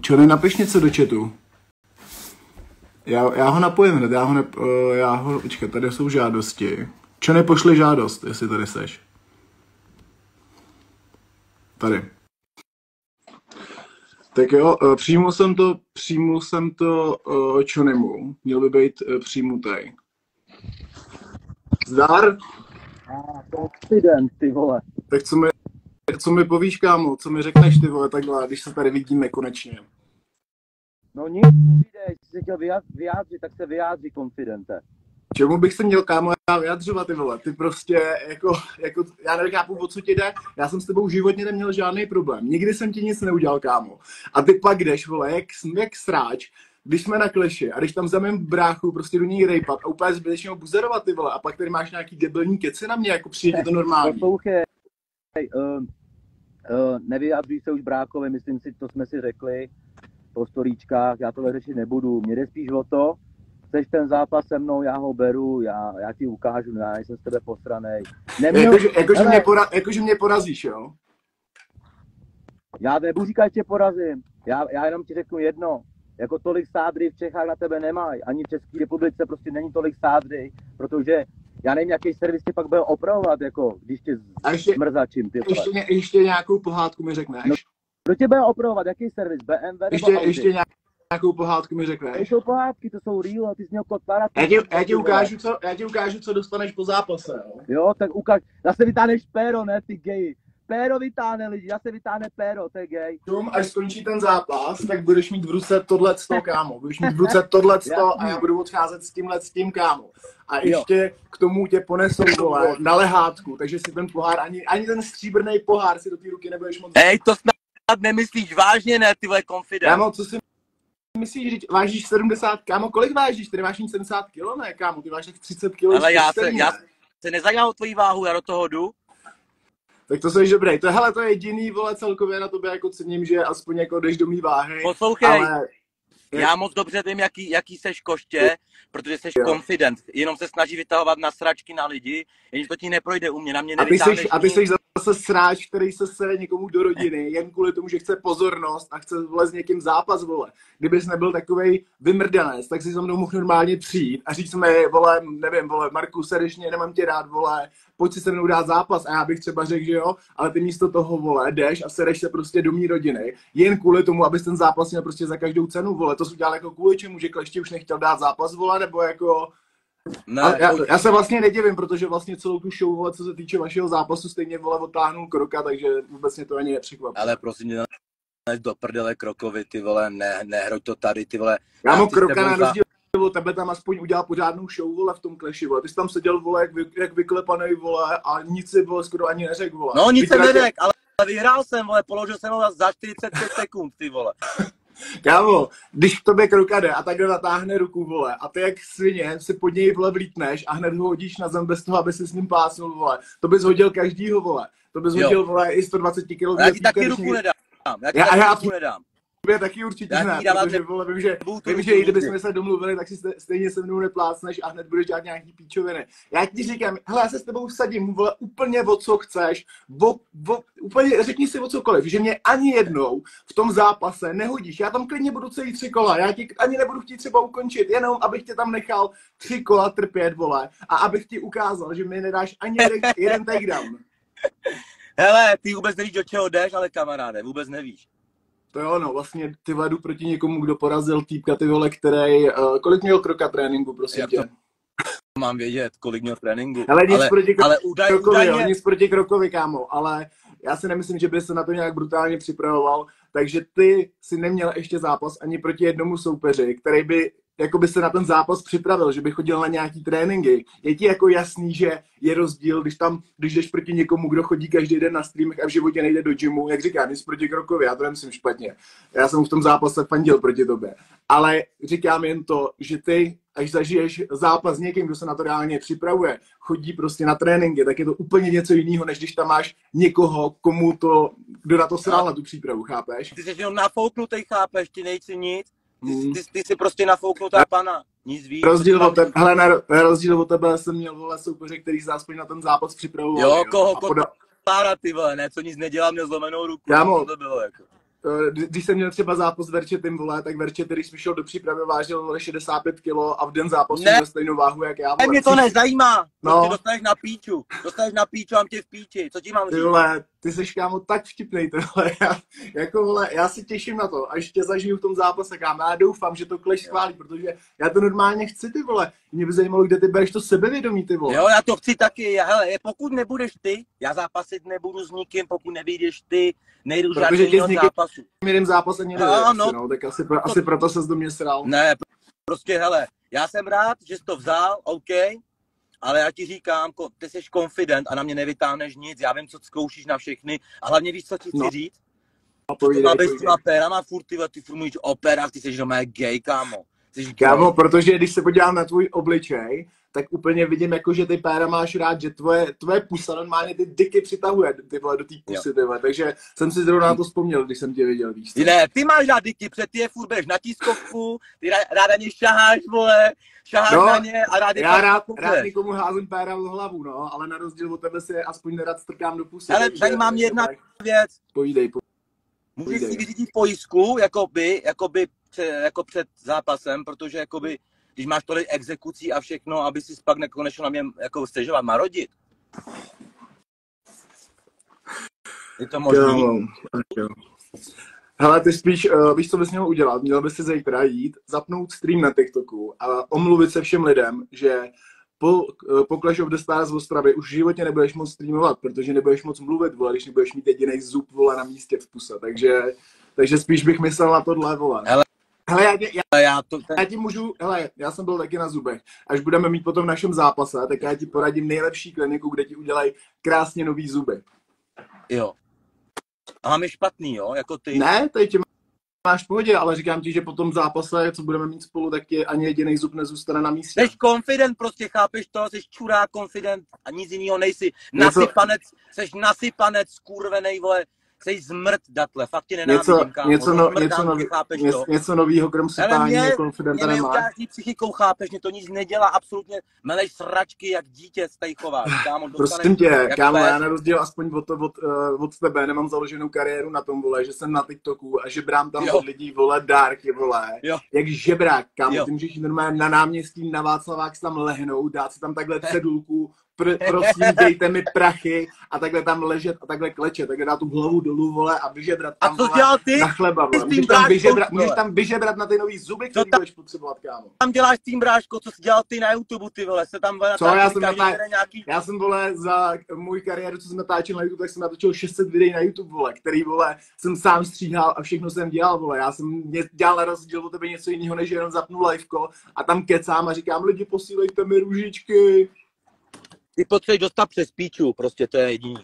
Čo napiš něco do chatu. Já ho napojím hned, počkej, tady jsou žádosti. Čo nepošli žádost, jestli tady seš. Tady. Tak jo, přijmul jsem to Čonimu. Měl by být přijmutej. Zdar? Confident, ty vole. Tak co mi povíš, kámo? Co mi řekneš, ty vole, takhle, když se tady vidíme konečně? No nic, povídej, jsi se chtěl vyjádřit, tak se vyjádří, konfidente. Čemu bych se měl, kámo, vyjadřovat, ty vole? Ty prostě, jako já nechápu, o co ti jde. Já jsem s tebou životně neměl žádný problém. Nikdy jsem ti nic neudělal, kámo. A ty pak jdeš, vole, jak sráč, když jsme na kleši a když tam za mým bráchu prostě do něj rejpat a úplně zbytečně ho buzerovat, ty vole, a pak tady máš nějaký debilní keci na mě, jako přijde to normální. Poslouchej, nevyjadřuj se už brákovi, myslím si, to jsme si řekli po storíčkách, já tohle řešit nebudu. Mě jde spíš o to, chceš ten zápas se mnou, já ho beru, já ti ukážu, já jsem z tebe posranej. Jakože mě porazíš, jo? Já nebudu říkat, že tě porazím, já jenom ti řeknu jedno, jako tolik sádry v Čechách na tebe nemají, ani v České republice prostě není tolik sádry, protože já nevím, jaký servis tě pak bude opravovat, jako když tě zmrzačím, ty vole. Ještě nějakou pohádku mi řekneš. No, kdo tě bude opravovat, jaký servis, BMW nebo Audi? Ještě nějakou pohádku mi řekneš. To jsou pohádky, to jsou real, ty jsi měl Kotvara. Já ti ukážu, co dostaneš po zápase, jo? Jo, tak ukáž, zase vytáhneš péro, ne, ty geji. Péro vytáhne lidi, zase vytáhne péro, to je gej. Až skončí ten zápas, tak budeš mít v ruce tohleto, kámo. Budeš mít v ruce tohleto a já budu odcházet s tím, kámo. A ještě k tomu tě ponesou, vole, na lehátku, takže si ten pohár, ani ten stříbrný pohár si do té ruky nebudeš moc... Ej, to snad nemyslíš vážně, ne, ty vole, confident. Kámo, co si myslíš, vážíš 70, kámo, kolik vážíš? Ty neváš 70 kg, ne, kámo, ty váš tak 30 kg. Ale já se nezajímám o tvojí váhu, já do toho jdu. Tak to jsi dobrý. To je jediný, vole, celkově na tobě jako cením, že aspoň jako jdeš do mý váhy. Poslouchej, ale... já moc dobře vím, jaký seš koště, protože seš confident. Jenom se snaží vytahovat na sračky na lidi, jenže to ti neprojde u mě, na mě nevytáhneš. A ty seš zase sráč, který se sere někomu do rodiny, jen kvůli tomu, že chce pozornost a chce, vole, s někým zápas, vole. Kdybys nebyl takovej vymrdanec, tak si za mnou mohl normálně přijít a říct mi, vole, nevím, vole, Marku, srdečně, nemám tě rád, vole, pojď si se mnou dát zápas a já bych třeba řekl, že jo, ale ty místo toho, vole, jdeš a sereš se prostě do mý rodiny, jen kvůli tomu, abys ten zápas měl prostě za každou cenu, vole. To jsi udělal jako kvůli čemu, že Klešti už nechtěl dát zápas, vole, nebo jako... Ne, já se vlastně nedivím, protože vlastně celou tu show, vole, co se týče vašeho zápasu, stejně, vole, odtáhnul Kroka, takže vůbec mě to ani nepřekvapí. Ale prosím mě do prdele Krokovi, ty vole, nehroď to tady, ty vole. Já mám Kroka na rozdíl od tebe tam aspoň udělal pořádnou show, vole, v tom Clashi, vole. Ty jsi tam seděl, vole, jak vyklepanej, vole, a nic si, vole, skoro ani neřekl, vole. No nic jsem neřekl, ale vyhrál jsem, vole, položil jsem ho za 45 sekund, ty vole. Kámo, když k tobě Kroka jde a takhle natáhne ruku, vole, a ty jak svině si pod něj, vole, vlítneš a hned ho hodíš na zem bez toho, aby si s ním pásnul, vole. To bys hodil každýho, vole. To bys hodil, vole, i 120 kg. Já ti taky ruku nedám. Já ti ruku nedám. Já taky určitě ne, protože, vole, vím, že i kdybychom se domluvili, tak si stejně se mnou neplácneš a hned budeš dělat nějaký píčoviny. Já ti říkám, hele, já se s tebou vsadím, vole, úplně o co chceš, úplně řekni si o cokoliv, že mě ani jednou v tom zápase nehodíš. Já tam klidně budu celý 3 kola, já ti ani nebudu chtít třeba ukončit, jenom abych tě tam nechal 3 kola trpět, vole, a abych ti ukázal, že mi nedáš ani jeden takedown. Hele, ty vůbec nevíš, do čeho jdeš, ale kamaráde, vůbec nevíš. To jo, no, vlastně ty jdu proti někomu, kdo porazil týpka, ty vole, který, kolik měl Kroka tréninku, prosím tě? Mám vědět, kolik měl tréninku. Ale nic proti Krokovi, údajně... nic proti Krokovi, kámo, ale já si nemyslím, že by se na to nějak brutálně připravoval, takže ty si neměl ještě zápas ani proti jednomu soupeři, který by jako by se na ten zápas připravil, že by chodil na nějaký tréninky. Je ti jako jasný, že je rozdíl, když jdeš proti někomu, kdo chodí každý den na streamech a v životě nejde do gymu, jak říkám, nic proti Krokovi, já to nemyslím špatně. Já jsem v tom zápase fandil proti tobě. Ale říkám jen to, že ty, až zažiješ zápas s někým, kdo se na to reálně připravuje, chodí prostě na tréninky, tak je to úplně něco jiného, než když tam máš někoho, kdo na to srál na tu přípravu, chápeš? Ty jsi jenom nafouknutý, chápeš, ty nejsi nic. Ty jsi prostě nafouknutá pana, nic víc. Na rozdíl od tebe jsem měl, vole, soupeře, který se aspoň na ten zápas připravoval. Jo, koho pára, ty vole, ne, co nic nedělám, měl zlomenou ruku. Kámo, to bylo jako. když jsem měl třeba zápas s Verčetym, vole, tak Verčety, když šel do přípravy, vážil vole, 65 kilo a v den zápasu měl stejnou váhu, jak já. Mě to nezajímá. No. Ty dostaneš na píču a mám tě v píči. Co ti mám říct? Ty vole, ty seš, kámo, tak vtipnej, ty vole. Já si těším na to, až tě zažiju v tom zápase, kámo. Já doufám, že to Clash schválí, protože já to normálně chci, ty vole. Mě by zajímalo, kde ty bereš to sebevědomí, ty vole. Jo, já to chci taky. Hele, pokud nebudeš ty, já zápasit nebudu s nikým, pokud nevyjdeš ty, nejdu žádnýho zápasu. Jeden zápas ani no, tak asi proto ses do mě sral. Ne, prostě, hele, já jsem rád, že jsi to vzal, OK, ale já ti říkám, ty jsi confident a na mě nevytáhneš nic, já vím, co zkoušíš na všechny a hlavně víš, co ti chci říct? To má být s těma pérama furt, ty furt mluvíš o pérách, ty jsi doma gay, kámo. Kámo, protože když se podívám na tvůj obličej, tak úplně vidím, jako, že ty péra máš rád, že tvoje pusa normálně ty diky přitahuje, ty vole, do té pusy, ty vole. Takže jsem si zrovna na to vzpomněl, když jsem tě viděl, víš co? Ne, ty máš rád diky, protože ty je furt bereš na tiskovku, ty ráda ně šaháš, vole, na ně a rád je já rád někomu házím péra v hlavu, no, ale na rozdíl od tebe si aspoň nerad strkám do pusy. Ale zajímá mě jedna věc. Povídej. Můžeš si vyřídit pojistku, jako před zápasem, protože jakoby, když máš tolik exekucí a všechno, aby si pak nekonečně na mě jako stěžovat, marodit. Je to možný? Hele, ty spíš, víš, co bys měl udělat? Měl bys si zítra jít, zapnout stream na TikToku a omluvit se všem lidem, že po Clash of the Stars v Ostravě už v životě nebudeš moc streamovat, protože nebudeš moc mluvit, vole, když nebudeš mít jediný zub, vole, na místě v puse, takže spíš bych myslel na tohle, vole. Hele, já ti můžu, hele, já jsem byl taky na zubech. Až budeme mít potom v našem zápase, tak já ti poradím nejlepší kliniku, kde ti udělají krásně nový zuby. Jo. A máme špatný, jo, jako ty. Ne, tady tě máš v pohodě, ale říkám ti, že po tom zápase, co budeme mít spolu, tak ti ani jediný zub nezůstane na místě. Jsi confident, prostě chápeš to, jsi čurák confident a nic jiného nejsi. Nasypanec, skurvenej, vole. Jsi zmrt, datle, fakt tě nenávidím, kámo. Něco novýho, krom sypání, konfidenta nemáš. Mě neukáží psychikou, chápeš, mě to nic nedělá, absolutně meleš sračky, jak dítě z tady chováš, kámo. Prosím tě, kámo, já na rozdíl aspoň od tebe nemám založenou kariéru na tom, vole, že jsem na TikToku a že brám tam od lidí, vole, dárky, vole, jak žebrák, kámo, ty můžeš normálně na náměstí, na Václavák tam lehnout, dát si tam takhle cedulku, prosím, dejte mi prachy a takhle tam ležet a takhle klečet, takhle dát tu hlavu dolů, vole, a vyžebrat tam, na chleba, vole. Můžeš tam vyžebrat na ty nový zuby, který budeš potřebovat, kámo. Tam děláš s tím, bráško, co jsi dělal ty na YouTube, ty vole, se tam já jsem, vole, za můj kariéru, co jsem natáčel na YouTube, tak jsem natočil 600 videí na YouTube, vole, který, vole, jsem sám stříhal a všechno jsem dělal, vole. Já jsem dělal na rozdíl od tebe něco jiného, než jenom zapnu liveko a tam kecám a říkám, lidi, posílejte mi růžičky. Ty potřebuješ dostat přes píču, prostě to je jediný.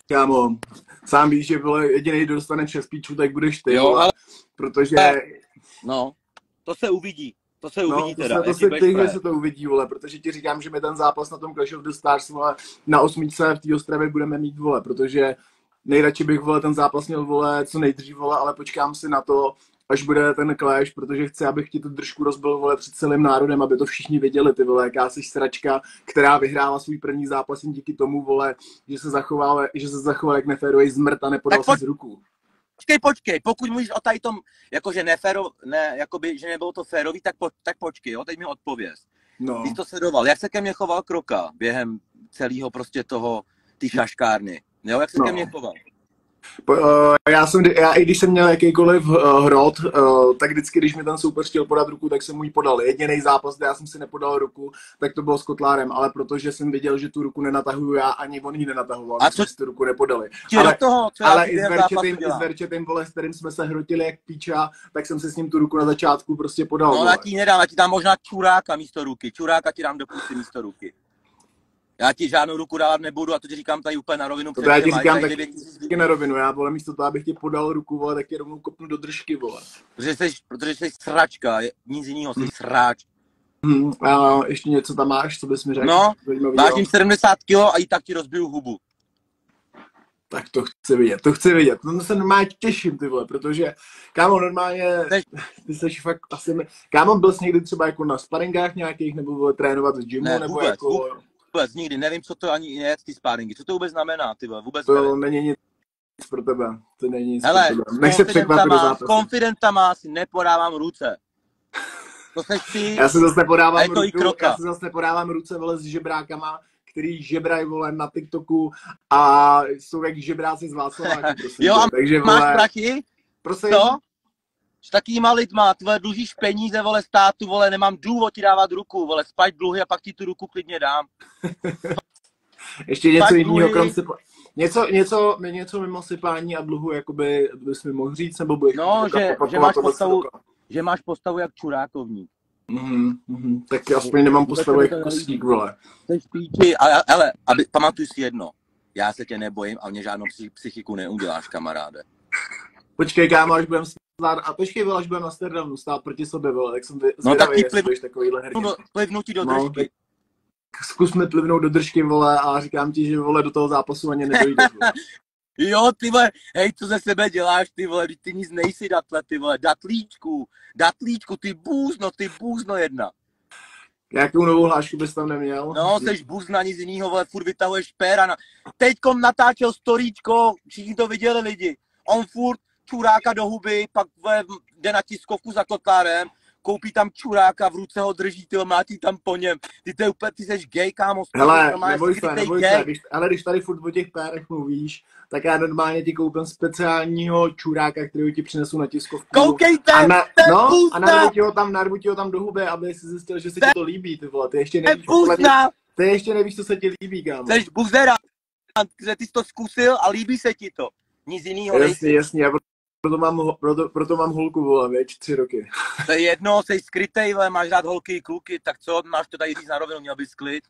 Kámo, sám víš, že vole, jediný, kdo dostane přes píču, tak budeš ty, jo, vole, ale... protože... No, to se uvidí. To se uvidí teda. To se to uvidí, vole, protože ti říkám, že my ten zápas na tom Clash of the Stars, vole, na 8. v té Ostravě budeme mít, vole, protože nejradši bych, vole, ten zápas měl, vole, co nejdřív, vole, ale počkám si na to, až bude ten Clash, protože chci, abych ti tu držku rozbil, vole, před celým národem, aby to všichni věděli, ty vole, jaká jsi sračka, která vyhrála svůj první zápas jen díky tomu, vole, že se zachoval jak neférový zmrt a nepodal si z ruku. Počkej, pokud mluvíš o tady tom, jakože jakoby, že nebylo to férový, tak počkej, jo, teď mi odpověz. No. Když to sledoval, jak se ke mně choval Kroka během celého prostě toho, ty šaškárny, jo, jak se ke mně choval? Já i když jsem měl jakýkoliv hrot, tak vždycky, když mi ten soupeř chtěl podat ruku, tak jsem mu ji podal. Jediný zápas, kde já jsem si nepodal ruku, tak to bylo s Kotlárem, ale protože jsem viděl, že tu ruku nenatahuju já, ani on ji nenatahoval, a co si tu ruku nepodali. Ale i s Verčetým, vole, s kterým jsme se hrotili jak píča, tak jsem se s ním tu ruku na začátku prostě podal. No, já ti nedám, já ti dám možná čuráka místo ruky, čuráka ti dám do pusy místo ruky. Já ti žádnou ruku dávat nebudu a to ti říkám tady úplně na rovinu. To já ti říkám taky na rovinu, já, vole, místo toho, abych ti podal ruku, vole, tak ti rovnou kopnu do držky, vole. Protože jsi sračka, nic jiného, jsi sráč. A ještě něco tam máš, co bys mi řekl? No, vážím 70 kg a i tak ti rozbiju hubu. Tak to chci vidět. No se normálně těším, ty vole, protože, kámo, normálně, ty seš fakt asi, kámo, byl jsi někdy třeba jako na sparingách nějakých, nebo vole, trénovat v gymu, ne, nebo vůbec, jako... Vůbec nikdy, nevím, co to ani je ty sparingy, co to vůbec znamená, ty vole, vůbec to není nic pro tebe. To není nic Hele, pro tebe. Nech se překvapit do zápasu. S konfidentama si nepodávám ruce. To seš ty. Já se zase nepodávám ruce, vole, s žebrákama, který žebrají, vole, na TikToku a jsou jak žebráci z Václaváku, prosím. Jo, a takže, máš vole, prachy? prosím? Co? S takýma lidma, tvoje dlužíš peníze, vole, státu, vole, nemám důvod ti dávat ruku, vole, spať dluhy a pak ti tu ruku klidně dám. Ještě něco jiného, krom něco mimo sypání a dluhu, jakoby bys mi mohl říct, nebo budeš... No, že máš postavu jak čurákovník. Tak aspoň nemám postavu jak kostík, vole. Jsi píči, ale pamatuj si jedno, já se tě nebojím a mě žádnou psychiku neuděláš, kamaráde. Počkej, kámo, až budem stát, a počkej, vole, až budem na Amsterdamu stát proti sobě, vole, tak jsem zvědavý, jestli budeš takovýhle hrdě. Plivnutí do držky. Zkusme plivnout do držky, vole, a říkám ti, že, vole, do toho zápasu ani nedojde, vole. Jo, ty vole, hej, co ze sebe děláš, ty vole, ty nic nejsi datle, ty vole, datlíčku, ty bůzno jedna. Jakou novou hlášku bys tam neměl? No, seš bůzna, nic jinýho, vole, furt vytahuješ péra. Teďkom natáčel storíčko, všichni to viděli lidi. On furt čuráka do huby, pak jde na tiskovku za Kotlárem, koupí tam čuráka, v ruce ho drží, ty mlátí tam po něm. Ty seš gay, kámo. Hele, neboj se, ale když tady furt o těch pérech mluvíš, tak já normálně ti koupím speciálního čuráka, který ti přinesu na tiskovku. Koukejte! A narvu ti ho tam do huby, aby si zjistil, že se ti to líbí, ty vole. Ty ještě nevíš, co se ti líbí, kámo. Seš buzera, že ty jsi to zkusil a líbí se ti to. Nic jinýho nejsi. Jasně, já proto mám holku, vole, věč, 3 roky. To je jedno, jsi skrytej, vole, máš rád holky i kluky, tak co, máš to tady říct na rovinu, měl bys klid.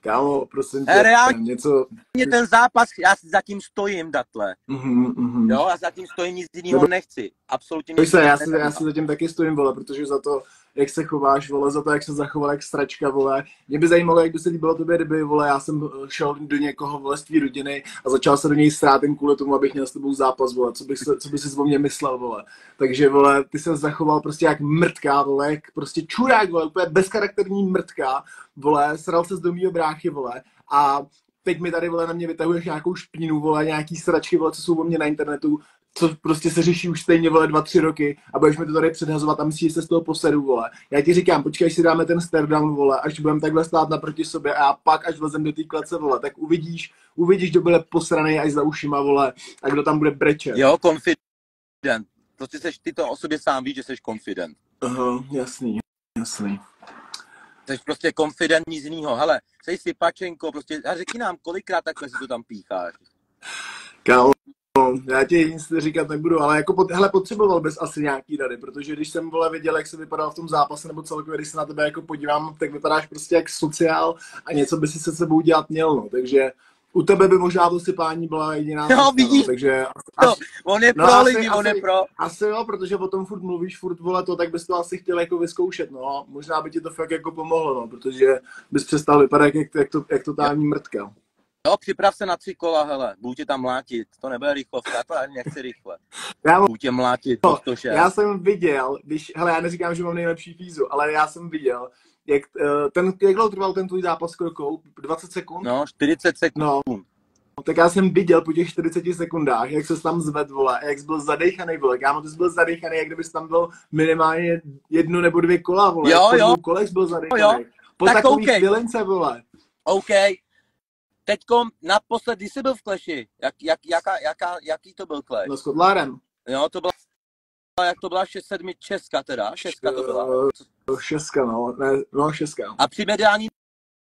Kámo, prosím tě, něco... Ten zápas, já si zatím stojím, datle. Jo, já zatím stojím, nic jiného nechci. Absolutně nic jiného. Já si zatím taky stojím, vole, protože za to, jak se chováš, vole, za to, jak se zachoval, jak sračka, vole. Mě by zajímalo, jak by se líbilo tobě, kdyby, vole, já jsem šel do někoho, vole, z tvý rodiny a začal se do něj strát jen kvůli tomu, abych měl s tebou zápas, vole, co by si o mě myslel, vole. Takže, vole, ty se zachoval prostě jak mrtka, vole, jak prostě čurák, vole, úplně bezcharakterní mrtka, vole, sral se do mýho bráchy, vole, a teď mi tady, vole, na mě vytahuješ nějakou špínu, vole, nějaký sračky, vole, co jsou o mě na internetu, co prostě se řeší už stejně, vole, 2-3 roky a budeš mi to tady předhazovat a myslíš, že se z toho posedu, vole. Já ti říkám, počkej, až si dáme ten staredown, vole, až budeme takhle stát naproti sobě a pak, až vlezem do té klece, vole, tak uvidíš, kdo bude posranej až za ušima, vole, a kdo tam bude brečet. Jo, confident. Prostě ty to o sobě sám víš, že jsi confident. Aha, jasný. Jsi prostě confident, nic jinýho. Hele, jsi sypačenko, prostě, a řekni nám, kolikrát takhle si to tam pícháš. Kámo, já ti nic říkat nebudu, ale jako potřeboval bys asi nějaký rady, protože když jsem, vole, viděl, jak se vypadal v tom zápase, nebo celkově, když se na tebe jako podívám, tak vypadáš prostě jak sociál a něco by si se sebou dělat měl, no, takže u tebe by možná to sypání byla jediná no, vidíš, takže on je pro lidi, on je pro. Asi jo, protože o tom furt mluvíš, furt, vole, to, tak bys to asi chtěl jako vyzkoušet, no, možná by ti to fakt jako pomohlo, no, protože bys přestal vypadat jak totální mrtka. Jo, připrav se na 3 kola, hele, budu tě tam mlátit, to nebude rychlovka, já to ani nechci rychle. Budu tě mlátit, no, 106. Já jsem viděl, hele, já neříkám, že mám nejlepší fízu, ale já jsem viděl, jak dlouho trval ten tvůj zápas s Krokou? 20 sekund? No, 40 sekund. No, tak já jsem viděl po těch 40 sekundách, jak se tam zved, vole, jak jsi byl zadejchanej, vole, kámo, ty jsi byl zadejchanej, jak kdybys tam byl minimálně 1 nebo 2 kola, vole, jo. Po 2 kolech jsi byl zadejchanej. Po tak takový chvílince, vole. OK. Teďkom naposled, když jsi byl v Clashi, jaký to byl Clash? No s Kotlárem. Jo, to byla, jak to byla 6-7 Česka teda, 6 to byla. 6, no, ne, 6. A při mediálním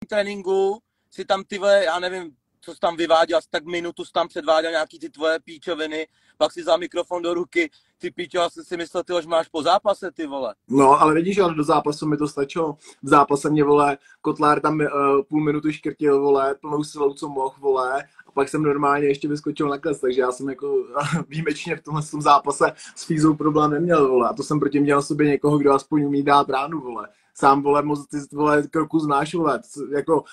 tréninku si tam já nevím, co jsi tam vyváděl, asi tak minutu jsi tam předváděl nějaký ty tvoje píčoviny, pak si vzal mikrofon do ruky, ty píčo, já jsem si myslel, ty, že máš po zápase, ty vole. No, ale vidíš, ale do zápasu mi to stačilo. V zápase mě, vole, Kotlár tam půl minuty škrtil, vole, plnou silou, co mohl, vole, a pak jsem normálně ještě vyskočil na kles, takže já jsem jako výjimečně v tomhle zápase s fízou problém neměl, vole, a to jsem proti měl sobě někoho, kdo aspoň umí dát ránu, vole. Sám, vole, ty, vole, Kroku znáš, vole, jako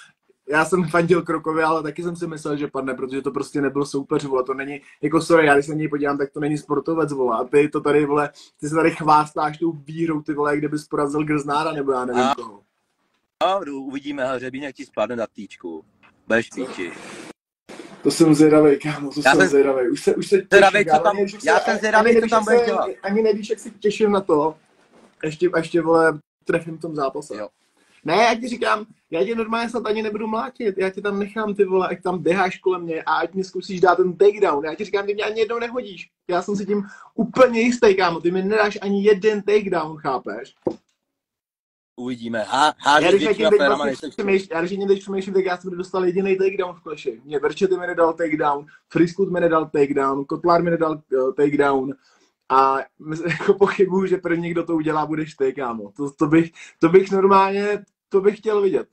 já jsem fandil Krokovi, ale taky jsem si myslel, že padne, protože to prostě nebyl soupeř, vole, to není, jako sorry, já když se na něj podívám, tak to není sportovec, vole, a ty to tady, vole, ty se tady chvástáš tou výhrou, ty vole, kdybys porazil Grznára, nebo já nevím koho. No, uvidíme, Hřebínek ti spadne na týčku, budeš píči. To jsem zvědavej, kámo, to jsem zvědavej. Už se zvědavej, těším, co tam, já jsem zvědavej, co tam budeš dělat. Ani nevíš, jak se těším na to. Ještě vole, trefím v tom zápase. Jo. Ne, já ti říkám, já tě normálně snad ani nebudu mlátit, já tě tam nechám, ty vole, ať tam běháš kolem mě a ať mě zkusíš dát ten takedown. Já ti říkám, ty mě ani jednou nehodíš. Já jsem si tím úplně jistý, kámo, ty mi nedáš ani jeden takedown, chápeš? Uvidíme. Já když teď přemýšlím, tak já jsem dostal jediný takedown v Clashi. Mě Verčety mi nedal takedown, Friskut mi nedal takedown, Kotlar mi nedal takedown a jako pochybuju, že první, kdo to udělá, budeš ty, kámo. To bych normálně, to bych chtěl vidět.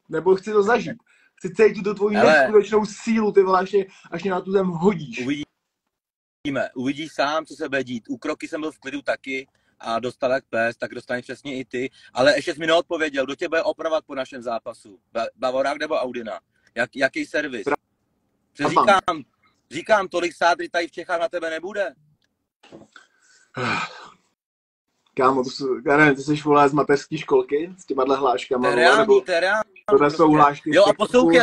Nebo chci to zažít. Chci cítit tu tvoji neskutečnou sílu, ty vole, až mě na tu zem hodíš. Uvidíš sám, co se bude dít. U Kroky jsem byl v klidu taky a dostal jak pes, tak dostaneš přesně i ty. Ale ještě jsi mi neodpověděl, kdo tě bude opravovat po našem zápasu? Bavorák nebo Audina? Jaký servis? Říkám, tolik sádry tady v Čechách na tebe nebude. Kámo, já nevím, ty jsi vole z mateřské školky s těma hláškama. To je reálný. Tohle jsou hlášky. Jo a poslouchej,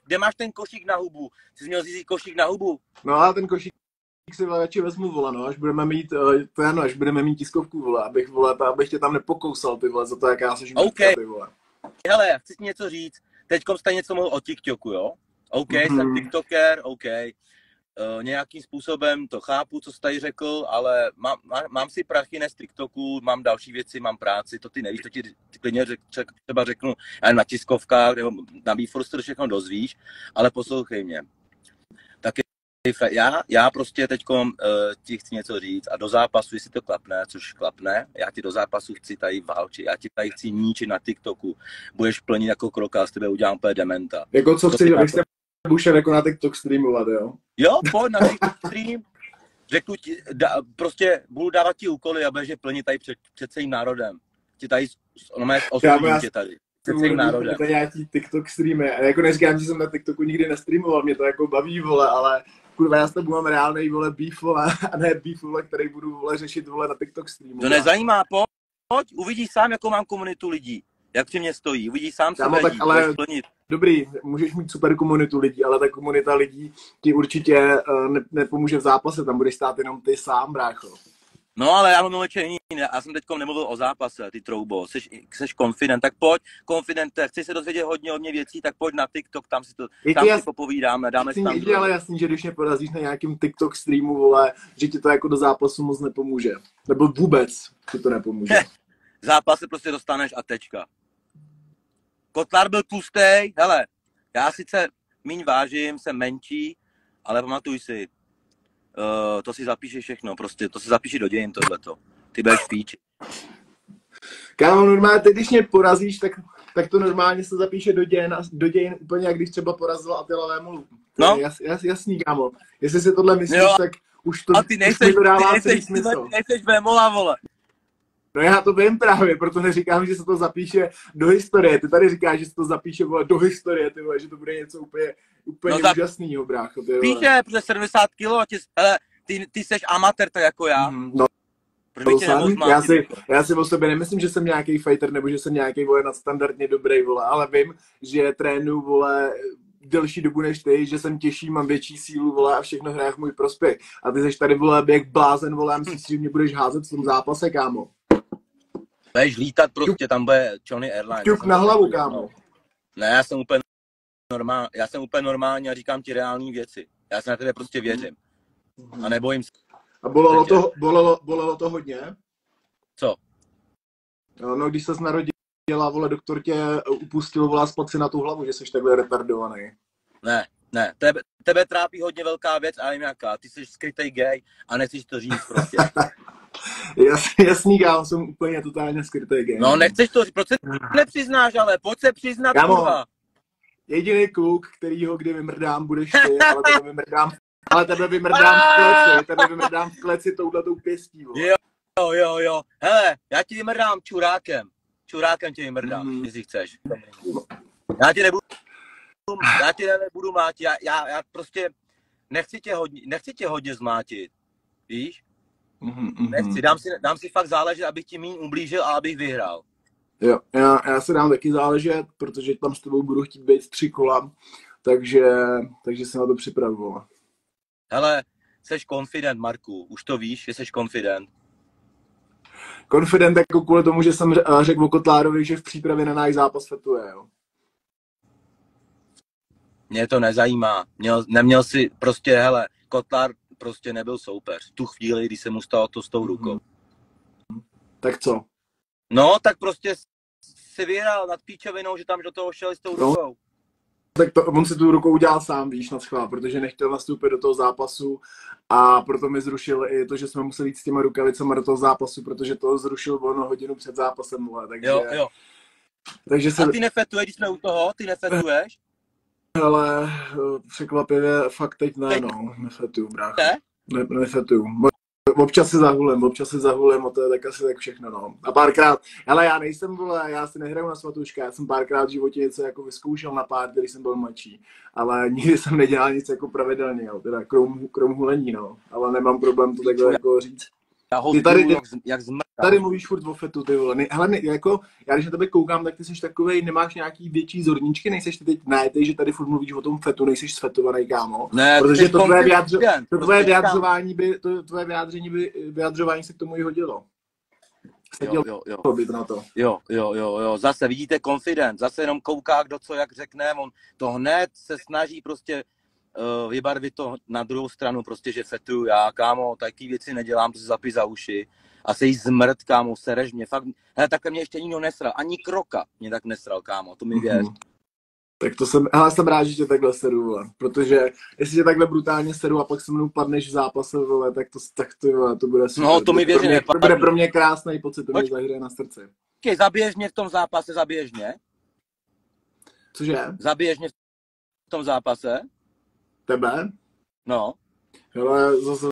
kde máš ten košík na hubu? Jsi měl zjistit košík na hubu? No a ten košík si radši vezmu, vole, no, až budeme mít tiskovku, vole, abych tě tam nepokousal, ty vole, za to, jak já se okay. Ty vole. Hele, chci ti něco říct, teďkom jste něco mohl o TikToku, jo? OK, jsem TikToker, OK. Nějakým způsobem to chápu, co jsi tady řekl, ale mám si prachy ne z TikToku, mám další věci, mám práci, to ty nevíš, to ti klidně třeba řeknu na tiskovkách, nebo na Beforce to všechno dozvíš, ale poslouchej mě. Taky já prostě teďkom ti chci něco říct a do zápasu, jestli to klapne, což klapne, já ti do zápasu chci tady válčit, já ti tady chci ničit na TikToku, budeš plnit jako Kroka, z tebe udělám úplně dementa. Jako co chci, abyste bušel jako na TikTok streamovat, jo? Jo, pojď na TikTok stream, řeknu ti, prostě budu dávat ti úkoly a budeš je plnit tady před celým národem. Ti tady, osudím tě tady. Před celým národem. To nějaký TikTok streamy, a jako neříkám, že jsem na TikToku nikdy nestreamoval, mě to jako baví, vole, ale kurva, já s tebou mám reálnej, vole, beef, vole, a ne beef, vole, který budu, vole, řešit, vole, na TikTok streamu. To nezajímá, pojď, uvidíš sám, jakou mám komunitu lidí. Jak při mě stojí, uvidíš sám se tak, ale dobrý, můžeš mít super komunitu lidí, ale ta komunita lidí ti určitě nepomůže v zápase, tam budeš stát jenom ty sám, brácho. No ale já mluvím já jsem teďkom nemluvil o zápase, ty troubo, jsi confident, tak pojď, confident, chci se dozvědět hodně věcí, tak pojď na TikTok, tam si popovídáme, dáme si tam. Je ale jasný, že když mě porazíš na nějakým TikTok streamu, vole, že ti to jako do zápasu moc nepomůže, nebo vůbec ti to nepomůže. Zápas se prostě dostaneš a tečka. Kotlar byl tlustej, hele, já sice míň vážím, jsem menší, ale pamatuj si, to si zapíši všechno, prostě, to si zapíši do dějin tohleto. Ty budeš píči. Kámo, normálně, ty když mě porazíš, tak to normálně se zapíše do dějin úplně jak když třeba porazil Attila Vémolu. No? Jasný, kámo. Jestli si tohle myslíš, jo, tak už to, a ty nejseš Vémola, vole. No já to vím právě, proto neříkám, že se to zapíše do historie. Ty tady říkáš, že se to zapíše, vole, do historie, ty vole, že to bude něco úplně úžasnýho, brácho. Píše, protože 70 kilo, hele, ty seš amatér, tak jako já. No, já si o sobě nemyslím, že jsem nějaký fighter, nebo že jsem nějaký, vole, nadstandardně dobrý, vole, ale vím, že trénu, vole, delší dobu než ty, že jsem těžší, mám větší sílu, vole, a všechno hraje v můj prospěch. A ty seš tady, vole, jak blázen, vole, a myslíš, že mě budeš házet v tom zápase, kámo. Budeš lítat prostě, tam bude Johnny Airlines. Ťuk na hlavu, kámo. Ne, já jsem úplně normální a říkám ti reální věci. Já se na tebe prostě věřím. A nebojím se. A bolelo to hodně? Co? No, když ses narodila, vole, doktor tě upustil, vole, spad si na tu hlavu, že jsi takhle retardovaný. Ne, tebe trápí hodně velká věc a jim jaká. Ty jsi skrytej gay a nechceš to říct prostě. Jasný, kámo, jsem úplně totálně skrytej gay. No, nechceš to říct, proč se nepřiznáš, ale pojď se přiznat, kurva. Jediný kluk, kterýho kdy vymrdám, budeš ty, ale tebe vymrdám v kleci touhletou pěstí, vole. Jo, hele, já ti vymrdám čurákem tě vymrdám, jestli chceš. Já tě nebudu mátit, já prostě nechci tě hodně zmátit, víš? Nechci, dám si fakt záležet, abych ti míň ublížil a abych vyhrál. Jo, já se dám taky záležet, protože tam s tebou budu chtít být 3 kola takže se na to připravoval. Hele, seš confident, Marku, už to víš, že seš confident. Confident jako kvůli tomu, že jsem řekl o Kotlárovi, že v přípravě na náš zápas fetuje, jo. Mě to nezajímá. Neměl si prostě, hele, Kotlár prostě nebyl soupeř. Tu chvíli, kdy se mu stalo to s tou rukou. Tak co? No, tak prostě si vyhrál nad píčovinou, že tam do toho šel s tou rukou. Tak to, on si tu rukou udělal sám, víš, na schvál, protože nechtěl nastoupit do toho zápasu a proto mi zrušil i to, že jsme museli jít s těma rukavicama do toho zápasu, protože to zrušil ono hodinu před zápasem, vole, takže... Jo. Takže se... A ty nefetuješ, když jsme u toho? Ty nefetuješ? Ale překvapivě fakt teď ne, no, nefetuju, brácho. Nefetuju. Občas se zahulem, a to je tak asi tak všechno, no. A párkrát, ale já nejsem, vole, já si nehraju na svatouška, já jsem párkrát v životě něco jako vyzkoušel na pár, když jsem byl mladší, ale nikdy jsem nedělal nic jako pravidelně, jo, teda krom hulení, no, ale nemám problém to takhle jako říct. Ty tady mluvíš furt o fetu, ty vole. Hele, jako, já když na tebe koukám, tak ty jsi takovej, nemáš nějaký větší zorničky, nejseš ty teď, ne, ty, že tady furt mluvíš o tom fetu, nejseš sfetovaný, kámo. Ne, protože to tvoje vyjadřování se k tomu i hodilo. Jo, zase vidíte confident, zase jenom kouká, kdo co jak řekne, on to hned se snaží prostě vybarvit to na druhou stranu, prostě, že fetuju já, kámo, taky věci nedělám, to si zapí za uši a sej zmrt, kámo, sereš mě, fakt, hele, takhle mě ještě nikdo nesral, ani kroka mě tak nesral, kámo, to mi věř. Tak to jsem rád, že tě takhle seru, vole, protože jestli tě takhle brutálně seru a pak se mnou padneš v zápase, vole, tak to bude super. No, to mi věř, to bude pro mě krásný pocit, to mi zahraje na srdci. Okay, zabiješ mě v tom zápase, zabiješ mě? Cože? Zabiješ mě v tom zápase? Tebe? No. Ale zase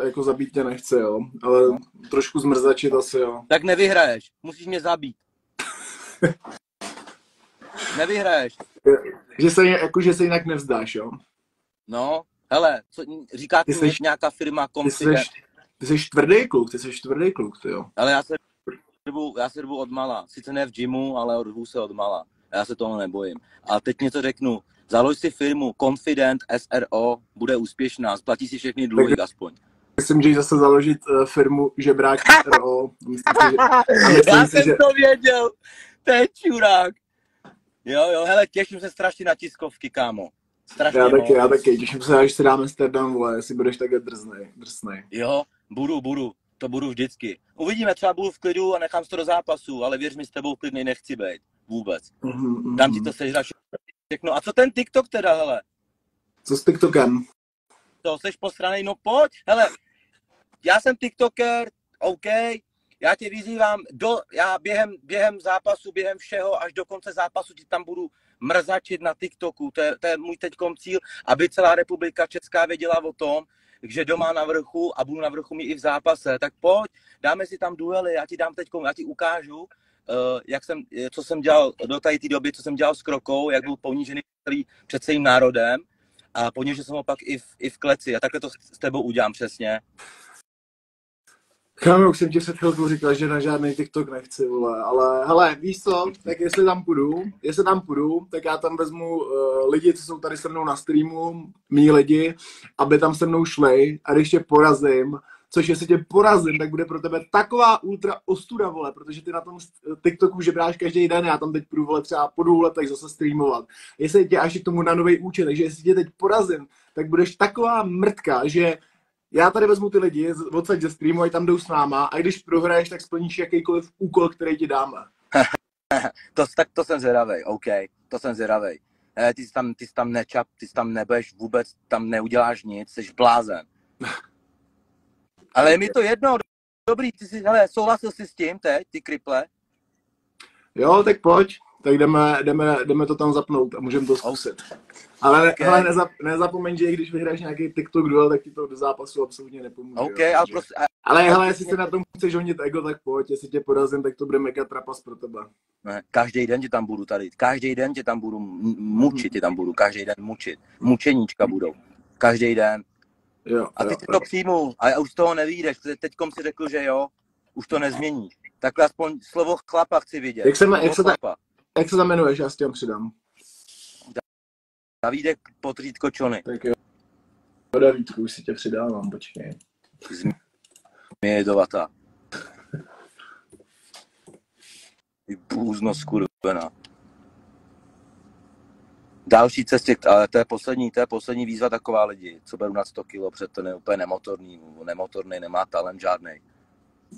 jako zabít tě nechce, jo. Ale trošku zmrzačit asi, jo. Tak nevyhraješ. Musíš mě zabít. Nevyhraješ. Že se jinak nevzdáš, jo. No, hele, co říká ti nějaká firma Confident. Ty jsi tvrdý kluk, ty jo. Ale já se rvu od mala. Sice ne v gymu, ale rvu se od mala. Já se toho nebojím. A teď něco řeknu. Založ si firmu Confident SRO, bude úspěšná, splatí si všechny dluhy aspoň. Myslím, že zase založit firmu Žebrák SRO. Já jsem to věděl, to je čurák. Jo, hele, těším se strašně na tiskovky, kámo. Strašně já taky, těším se, až si dáme Amsterdam, vole, jestli budeš takhle drsnej. Jo, to budu vždycky. Uvidíme, třeba budu v klidu a nechám se to do zápasu, ale věř mi, s tebou klidnej nechci být, vůbec. Dám ti to sežrat všechno. A co ten TikTok teda, hele? Co s TikTokem? To, seš posranej, no pojď, hele, já jsem TikToker, OK, já tě vyzývám, já během zápasu, během všeho, až do konce zápasu ti tam budu mrzačit na TikToku, to je můj teďkom cíl, aby celá republika česká věděla o tom, že doma na vrchu a budu na vrchu i v zápase, tak pojď, dáme si tam duely, já ti ukážu, co jsem dělal do té doby, co jsem dělal s Krokou, jak byl ponížený před celým národem a ponížil jsem ho pak i v kleci a takhle to s tebou udělám přesně. Kámo, už jsem ti před chvilkou říkal, že na žádný TikTok nechci, vole, ale hele, víš co, tak jestli tam půjdu, tak já tam vezmu lidi, co jsou tady se mnou na streamu, mý lidi, aby tam se mnou šli a když tě porazím, což jestli tě porazím, tak bude pro tebe taková ultra ostuda, vole, protože ty na tom TikToku žebráš každý den, já tam teď půjdu, vole, třeba po 2 letech zase streamovat. Jestli tě až k tomu na nový účet, takže jestli tě teď porazím, tak budeš taková mrtka, že já tady vezmu ty lidi odsaď ze streamu, ať tam jdou s náma a když prohraješ, tak splníš jakýkoliv úkol, který ti dáme. To jsem zvědavej, OK, to jsem zvědavej. Ty jsi tam nečap, ty jsi tam nebudeš vůbec, tam neuděláš nic, jsi blázen. Ale je mi to jedno, dobrý, hele, souhlasil jsi s tím teď, ty kriple? Jo, tak pojď, tak jdeme to tam zapnout a můžeme to zkusit. Ale okay. Hele, nezapomeň, že když vyhraješ nějaký TikTok duel, tak ti to do zápasu absolutně nepomůže. Okay, ale hele, jestli se na tom chceš honit ego, tak pojď, jestli tě porazím, tak to bude mega trapas pro tebe. Ne, každý den tě tam budu tady, každý den tě tam budu mučit, každý den mučit. Mučeníčka budou, každý den. Jo, a ty to přijmu, a už z toho nevyjdeš, protože teďkom si řekl, že jo, už to nezměníš. Takhle aspoň slovo chlapa chci vidět. Jak se tam jmenuješ, já si tě přidám. Davídek Potrýtko Čony. Tak jo, Davídku, už si tě přidávám, počkej. Změjedovata. Ty bůzno skurvená. Další cestě, ale to je poslední výzva taková lidi, co beru na 100 kg, před ten je úplně nemotorný, nemá talent žádnej.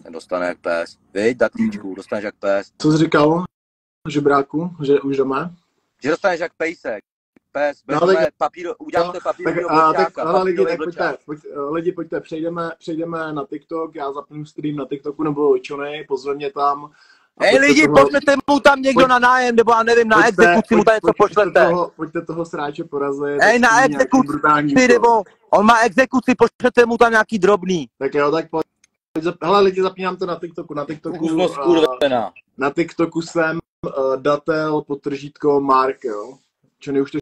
Ten dostane jak pes. Viď, datlíčku, dostaneš jak pes. Co jsi říkal, žebráku, že už jdeme? Že dostaneš jak pejsek. Pes, No, tak, udělám to papírového lidi, pojďte, přejdeme na TikTok, já zapnu stream na TikToku nebo Čony, pozve mě tam. Hej lidi, pošlete mu tam někdo na nájem, nebo já nevím, na exekuci mu tam něco pošlete. Pojďte toho sráče porazit. Hej, na exekuci, nebo on má exekuci, pošlete mu tam nějaký drobný. Tak jo, tak pojď. Hele lidi, zapínám to na TikToku. Na TikToku jsem datel _Mark, jo. Čony už to